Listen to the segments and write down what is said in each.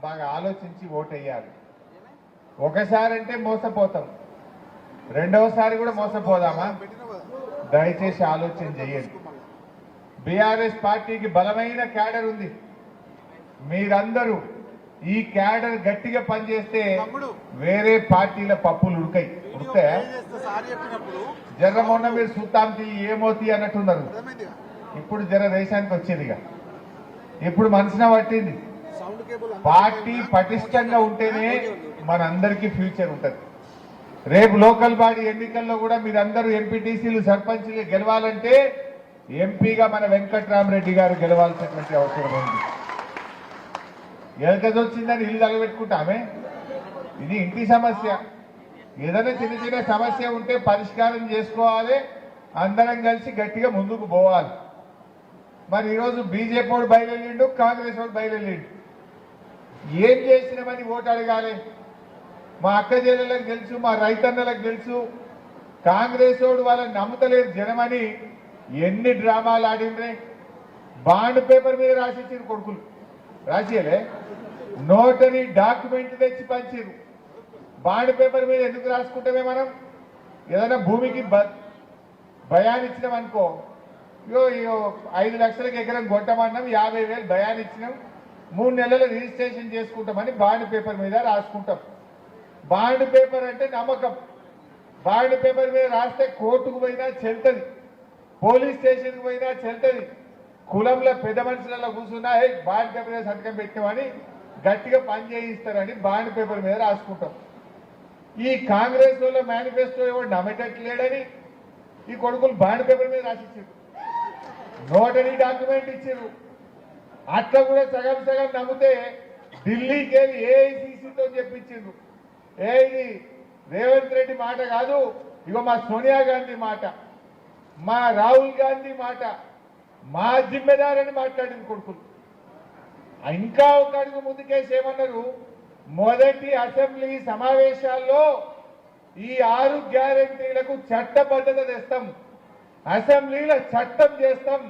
బాగా ఆలోచించి ఓటేయాలి. ఒకసారి అంటే మోసపోతాం, రెండవసారి కూడా మోసపోదామా? దయచేసి ఆలోచన చేయండి. బీఆర్ఎస్ పార్టీకి బలమైన క్యాడర్ ఉంది. మీరందరూ ఈ క్యాడర్ గట్టిగా పనిచేస్తే వేరే పార్టీల పప్పులు ఉడకాయా? జర మొన్న మీరు సుత్తాంతి ఏమోతి అన్నట్టున్నారు. ఇప్పుడు జర దేశానికి వచ్చేదిగా, ఇప్పుడు మనసున పట్టింది. పార్టీ పటిష్టంగా ఉంటేనే మనందరికీ ఫ్యూచర్ ఉంటుంది. రేపు లోకల్ బాడీ ఎన్నికల్లో కూడా మీరందరూ ఎంపీటీసీలు సర్పంచ్లు గెలవాలంటే ఎంపీగా మన వెంకట్రామరెడ్డి గారు గెలవాల్సినటువంటి అవసరం ఉంది. ఎలకదొచ్చిందని ఇల్లు తగబెట్టుకుంటామే, ఇది ఇంటి సమస్య. ఏదైనా చిన్న చిన్న సమస్య ఉంటే పరిష్కారం చేసుకోవాలి, అందరం కలిసి గట్టిగా ముందుకు పోవాలి. మరి ఈరోజు బీజేపీ వాడు బయలుదేరిండు, కాంగ్రెస్ వాడు బయలుదేరిండు. ఏం చేసినామని ఓటు అడగాలి? మా అక్క చెల్లెలకు తెలుసు, మా రైతన్నలకు తెలుసు. కాంగ్రెస్ వాడు వాళ్ళని నమ్ముతలేరు జనమని ఎన్ని డ్రామాలు ఆడిండ్రే. బాండ్ పేపర్ మీద రాసిచ్చారు కొడుకులు, రాసియలే. నోటరీ డాక్యుమెంట్ తెచ్చి పంచారు. బాండ్ పేపర్ మీద ఎందుకు రాసుకుంటామే? మనం ఏదైనా భూమికి భయాన్ని ఇచ్చినాం అనుకో, ఇయో 5 లక్షలకు ఎకరం కొట్టమన్నాం, 50,000 భయాన్ని ఇచ్చినాం, 3 నెలలు రిజిస్ట్రేషన్ చేసుకుంటామని బాండ్ పేపర్ మీద రాసుకుంటాం. బాండ్ పేపర్ అంటే నమ్మకం. బాండ్ పేపర్ మీద రాస్తే కోర్టుకు పోయినా చెల్తుంది, పోలీస్ స్టేషన్కి పోయినా చెల్తుంది. కులంలో పెద్ద మనుషులలో కూర్చున్నా బాండ్ పేపర్ మీద సంతకం పెట్టామని గట్టిగా పని చేయిస్తారని బాండ్ పేపర్ మీద రాసుకుంటాం. ఈ కాంగ్రెస్ వాళ్ళ మేనిఫెస్టో ఎవరు నమ్మేటట్లేడని ఈ కొడుకులు బాండ్ పేపర్ మీద రాసిచ్చారు, నోటరీ డాక్యుమెంట్ ఇచ్చారు. అట్లా కూడా సగం సగం నమ్మితే ఢిల్లీకి వెళ్ళి ఏఐసిసితో చెప్పించిండ్రు. ఇది రేవంత్ రెడ్డి మాట కాదు, ఇగో మా సోనియా గాంధీ మాట, మా రాహుల్ గాంధీ మాట, మా జిమ్మెదారని మాట్లాడింది కొడుకులు. ఇంకా ఒక అడుగు ముందుకేసి ఏమన్నారు, మొదటి అసెంబ్లీ సమావేశాల్లో ఈ 6 గ్యారెంటీలకు చట్టబద్ధత తెస్తాం, అసెంబ్లీలో చట్టం చేస్తాం,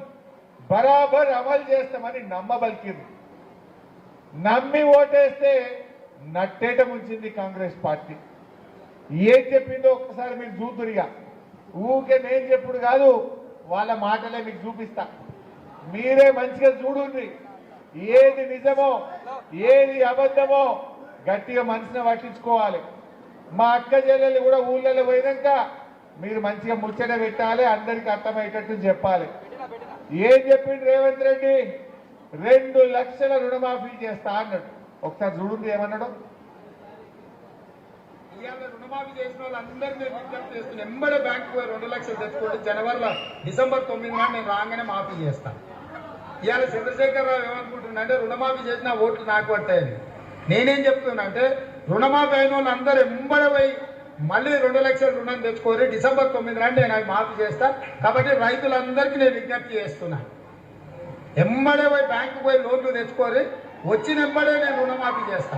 బరాబర్ అమలు చేస్తామని నమ్మబలికింది. నమ్మి ఓటేస్తే నట్టేట ముంచింది కాంగ్రెస్ పార్టీ. ఏం చెప్పిందో ఒక్కసారి మీరు చూతురిగా, ఊకే నేను చెప్పుడు కాదు, వాళ్ళ మాటలే మీకు చూపిస్తా. మీరే మంచిగా చూడుండ్రి, ఏది నిజమో ఏది అబద్ధమో గట్టిగా మనసున పట్టించుకోవాలి. మా అక్క చెల్లెలు కూడా ఊళ్ళలో పోయినాక మీరు మంచిగా ముచ్చట పెట్టాలి, అందరికి అర్థమయ్యేటట్టు చెప్పాలి. ఏం చెప్పిండు రేవంత్ రెడ్డి? 2 లక్షల రుణమాఫీ చేస్తా అన్నాడు. ఒకసారి చూడండి ఏమన్నాడు. రుణమాఫీ చేసిన వాళ్ళందరూ నేను విజ్ఞప్తి చేస్తున్నాను, ఎంబడే బ్యాంకు 2 లక్షలు తెచ్చుకుంటే డిసెంబర్ 9 నాడు నేను రాగానే మాఫీ చేస్తాను. ఇవాళ చంద్రశేఖర్ రావు ఏమనుకుంటున్నా అంటే రుణమాఫీ చేసిన ఓట్లు నాకు పట్టాయని. నేనేం చెప్తున్నా అంటే రుణమాఫీ అయిన వాళ్ళందరూ ఎంబడే పోయి మళ్ళీ 2 లక్షల రుణం తెచ్చుకోరి, డిసెంబర్ 9 నాడు నేను అవి మాఫీ చేస్తా. కాబట్టి రైతులందరికీ నేను విజ్ఞప్తి చేస్తున్నా, ఎంబడే పోయి బ్యాంకు పోయి లోన్లు తెచ్చుకోరి, వచ్చిన ఎంబడే నేను రుణమాఫీ చేస్తా.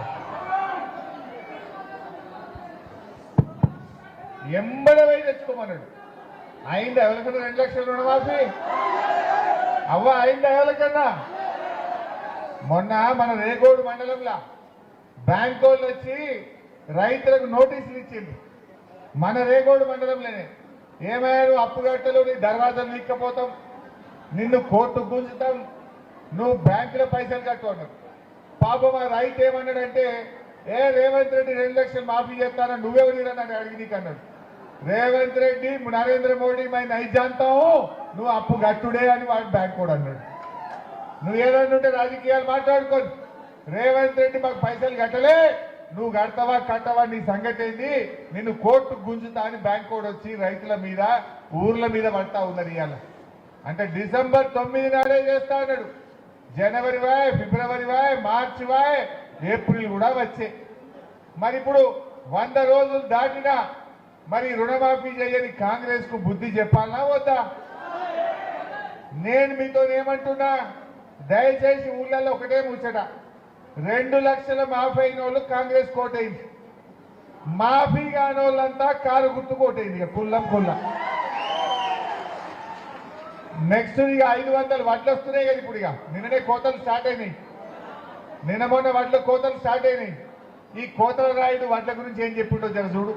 ఎంబడే పోయి తెచ్చుకోమన్నాడు. అయింది ఎవరికన్నా 2 లక్షల రుణమాఫీ? అవ్వ అయింది ఎవరికన్నా? మొన్న మన రేగోడు మండలంలో బ్యాంక్ వాళ్ళు వచ్చి రైతులకు నోటీసులు ఇచ్చింది. మన రేగోడు మండలంలోనే ఏమయ్యారు, అప్పు కట్టలు, నీ దర్వాజాలు వీక్కపోతాం, నిన్ను కోర్టుకు గుంజుతాం, నువ్వు బ్యాంకులో పైసలు కట్టు అన్నాడు. పాపం ఆ రైతు ఏమన్నాడంటే, రేవంత్ రెడ్డి 2 లక్షలు మాఫీ చేస్తానని నువ్వెవరిని అడిగి నీకు అన్నాడు. రేవంత్ రెడ్డి నరేంద్ర మోడీ మై నై జాంతావు, నువ్వు అప్పు కట్టుడే అని వాడు బ్యాంక్ కూడా అన్నాడు. నువ్వు ఏదైనా ఉంటే రాజకీయాలు మాట్లాడుకోను, రేవంత్ రెడ్డి మాకు పైసలు కట్టలే, నువ్వు కడతావా కట్టవా నీ సంగతి ఏంది, నిన్ను కోర్టుకు గుంజుతా అని బ్యాంక్ కూడా వచ్చి రైతుల మీద ఊర్ల మీద పడతా ఉన్నది. ఇవాళ అంటే డిసెంబర్ 9 నాడే చేస్తా అన్నాడు. జనవరి వాయ్, ఫిబ్రవరి వాయ్, మార్చి వాయ్, ఏప్రిల్ కూడా వచ్చే. మరి ఇప్పుడు 100 రోజులు దాటినా మరి రుణమాఫీ చేయని కాంగ్రెస్ కు బుద్ధి చెప్పాలనా వద్దా? నేను మీతో ఏమంటున్నా, దయచేసి ఊళ్ళల్లో ఒకటే ముచ్చట, 2 లక్షల మాఫీ అయిన వాళ్ళు కాంగ్రెస్ కోటైంది, మాఫీ కాని వాళ్ళంతా కారు గుర్తు కోటైంది. ఇక కుల్లం నెక్స్ట్ ఇక 500 వడ్లు వస్తున్నాయి కదా ఇప్పుడు. ఇక నిన్ననే కోతలు స్టార్ట్ అయినాయి. నిన్న మొన్న వడ్ల కోతలు స్టార్ట్ అయినాయి. ఈ కోతల రాయుడు వడ్ల గురించి ఏం చెప్పిండో జర చూడు.